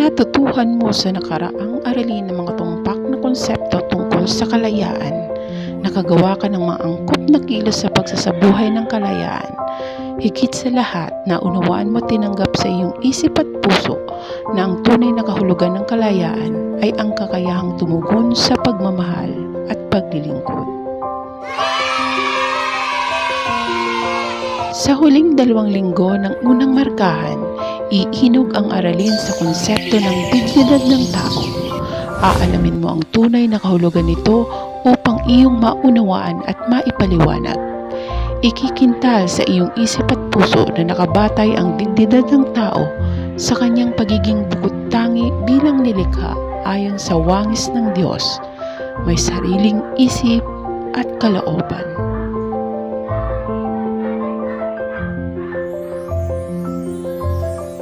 natutuhan mo sa nakaraang aralin ng mga tumpak na konsepto tungkol sa kalayaan, nakagawa ka ng mga angkop na kilos sa pagsasabuhay ng kalayaan. Higit sa lahat, naunawaan mo tinanggap sa iyong isip at puso na ang tunay na kahulugan ng kalayaan ay ang kakayahang tumugon sa pagmamahal at paglilingkod. Sa huling 2 linggo ng unang markahan, iinog ang aralin sa konsepto ng dignidad ng tao. Aalamin mo ang tunay na kahulugan nito upang iyong maunawaan at maipaliwanag. Ikikintal sa iyong isip at puso na nakabatay ang dignidad ng tao sa kanyang pagiging bukod-tangi bilang nilikha ayon sa wangis ng Diyos, may sariling isip at kalooban.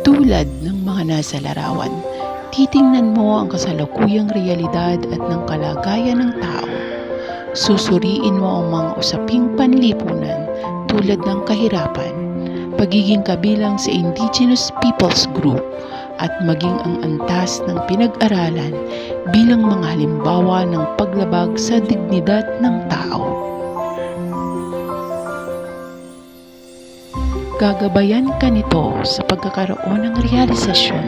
Tulad ng mga nasa larawan, titingnan mo ang kasalukuyang realidad at ng kalagayan ng tao. Susuriin mo ang mga usaping panlipunan tulad ng kahirapan, pagiging kabilang sa Indigenous Peoples Group, at maging ang antas ng pinag-aralan bilang mga halimbawa ng paglabag sa dignidad ng tao. Gagabayan ka nito sa pagkakaroon ng realisasyon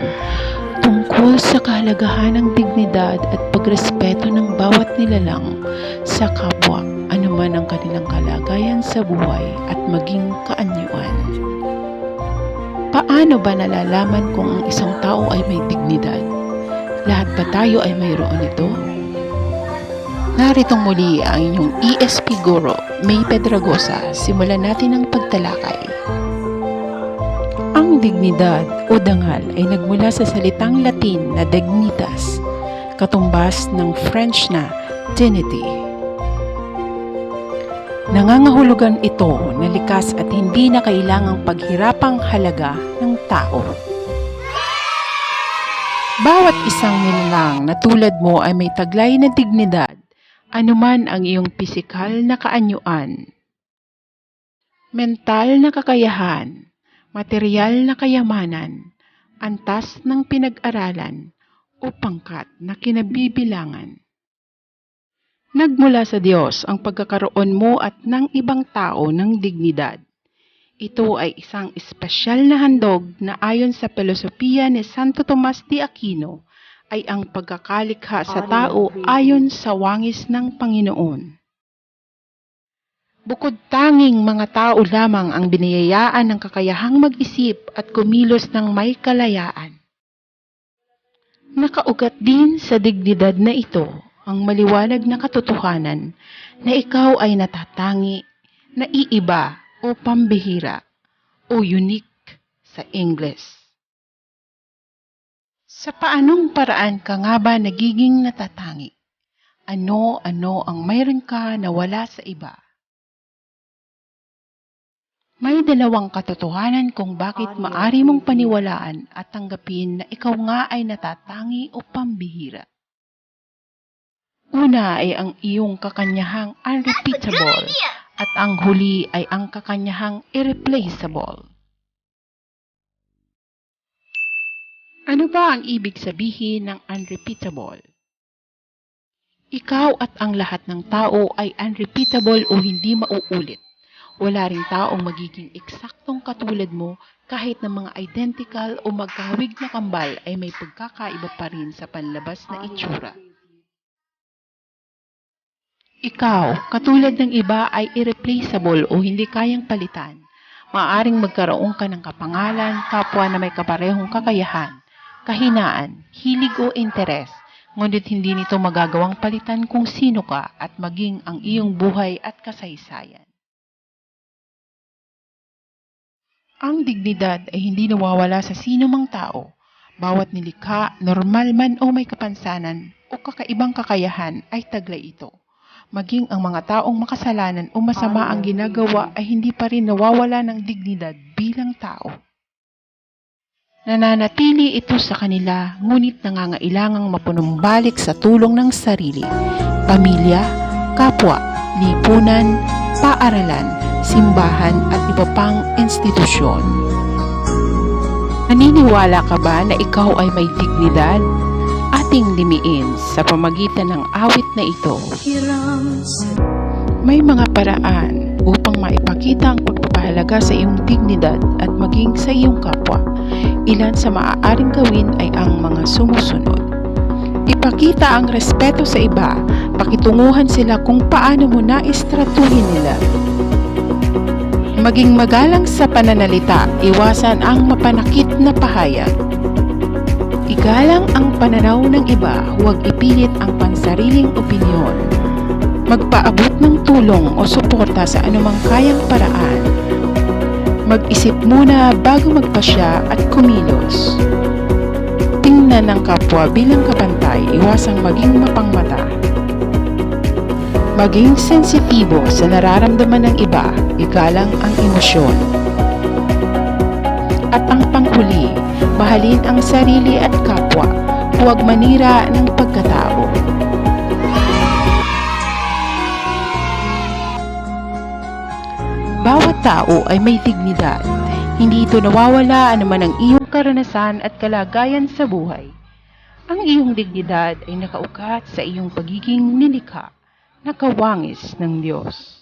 tungkol sa kahalagahan ng dignidad at pagrespeto ng bawat nilalang sa kapwa, anuman ang kanilang kalagayan sa buhay at maging kaanyuan. Paano ba nalalaman kung ang isang tao ay may dignidad? Lahat ba tayo ay mayroon nito? Naritong muli ang inyong ESP Guro, May Pedragosa. Simulan natin ang pagtalakay. Ang dignidad o dangal ay nagmula sa salitang Latin na dignitas, katumbas ng French na dignity. Nangangahulugan ito na likas at hindi na kailangang paghirapang halaga ng tao. Bawat isang nilalang na tulad mo ay may taglay na dignidad, anuman ang iyong pisikal na kaanyuan, mental na kakayahan, material na kayamanan, antas ng pinag-aralan, o pangkat na kinabibilangan. Nagmula sa Diyos ang pagkakaroon mo at ng ibang tao ng dignidad. Ito ay isang espesyal na handog na ayon sa filosofiya ni Santo Tomas de Aquino ay ang pagkakalikha sa tao ayon sa wangis ng Panginoon. Bukod tanging mga tao lamang ang biniyayaan ng kakayahang mag-isip at kumilos ng may kalayaan. Nakaugat din sa dignidad na ito ang maliwanag na katotohanan na ikaw ay natatangi, naiiba o pambihira o unique sa Ingles. Sa paanong paraan ka nga ba nagiging natatangi? Ano-ano ang mayroon ka na wala sa iba? May 2 katotohanan kung bakit maari mong paniwalaan at tanggapin na ikaw nga ay natatangi o pambihira. Una ay ang iyong kakanyahang unrepeatable at ang huli ay ang kakanyahang irreplaceable. Ano ba ang ibig sabihin ng unrepeatable? Ikaw at ang lahat ng tao ay unrepeatable o hindi mauulit. Wala ring taong magiging eksaktong katulad mo kahit na mga identical o magkahawig na kambal ay may pagkakaiba pa rin sa panlabas na itsura. Ikaw, katulad ng iba ay irreplaceable o hindi kayang palitan. Maaaring magkaroon ka ng kapangalan, kapwa na may kaparehong kakayahan, kahinaan, hilig o interes, ngunit hindi nito magagawang palitan kung sino ka at maging ang iyong buhay at kasaysayan. Ang dignidad ay hindi nawawala sa sino mang tao. Bawat nilikha, normal man o may kapansanan o kakaibang kakayahan ay taglay ito. Maging ang mga taong makasalanan o masama ang ginagawa ay hindi pa rin nawawala ng dignidad bilang tao. Nananatili ito sa kanila, ngunit nangangailangang mapunumbalik sa tulong ng sarili, pamilya, kapwa, lipunan, paaralan, simbahan at iba pang institusyon. Naniniwala ka ba na ikaw ay may dignidad? Ating limiin sa pamagitan ng awit na ito. May mga paraan upang maipakita ang pagpapahalaga sa iyong dignidad at maging sa iyong kapwa. Ilan sa maaaring gawin ay ang mga sumusunod. Ipakita ang respeto sa iba, pakitunguhan sila kung paano mo naistratuhin nila. Maging magalang sa pananalita, iwasan ang mapanakit na pahayag. Igalang ang pananaw ng iba, huwag ipilit ang pansariling opinyon. Magpaabot ng tulong o suporta sa anumang kayang paraan. Mag-isip muna bago magpasya at kumilos. Tingnan ng kapwa bilang kapantay, iwasang maging mapangmata. Maging sensitibo sa nararamdaman ng iba, igalang ang emosyon. At ang panghuli, mahalin ang sarili at kapwa, huwag manira ng pagkatao. Bawat tao ay may dignidad. Hindi ito nawawala anuman ang iyong karanasan at kalagayan sa buhay. Ang iyong dignidad ay nakaugat sa iyong pagiging nilikha na kawangis ng Diyos.